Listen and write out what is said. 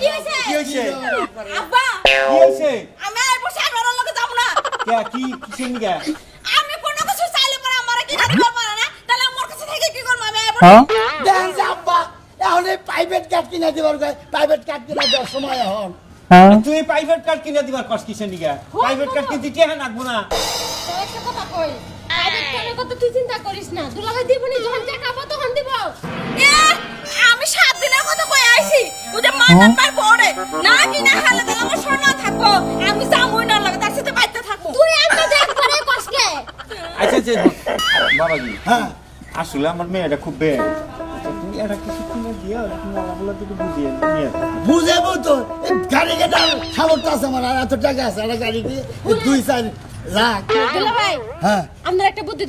কি হইছে আব্বা কি হইছে আমি আর বসে আমার লগে যাব না কি কিসের নিগা আমি কোনো কিছু চাইলে পরে আমারে কি দিতে পারে না তাহলে আমার কাছে থেকে কি করব আমি দেন আব্বা এখন এই প্রাইভেট কার কিনা দিবার কয় প্রাইভেট কার কিনা দেওয়ার সময় এখন তুই প্রাইভেট কার কিনে দিবার কষ্ট কিসের নিগা প্রাইভেট কার কিনতে টিহা নাকবো না তোর একটা কথা কই প্রাইভেট কারের কথা তুই চিন্তা করিস না দুলাভাই দিবনি যখন টাকা পাবো তখন দিব আমি 7 দিনের কথা কই আইছি ওদের মান্নাত পার পড়ে না কি না হালে দিলে আমার সোনা থাকবো আমি যামই না লাগে তার সাথে বাইতে থাকবো তুই একটা দেখ করে কষ্টে আচ্ছা আচ্ছা বাবাজি হ্যাঁ আসলে আমার মেয়েটা খুব বেশ তুমি এটা কিছু কিনে দিও বলা থেকে বুঝিয়ে নিয়ে বুঝাবো তো এই গাড়ি কেনার সামর্থ্য আছে আমার আর এত টাকা আছে আর গাড়ি কি 2-4 লাখ দুলাভাই হ্যাঁ আমরা একটা বুদ্ধি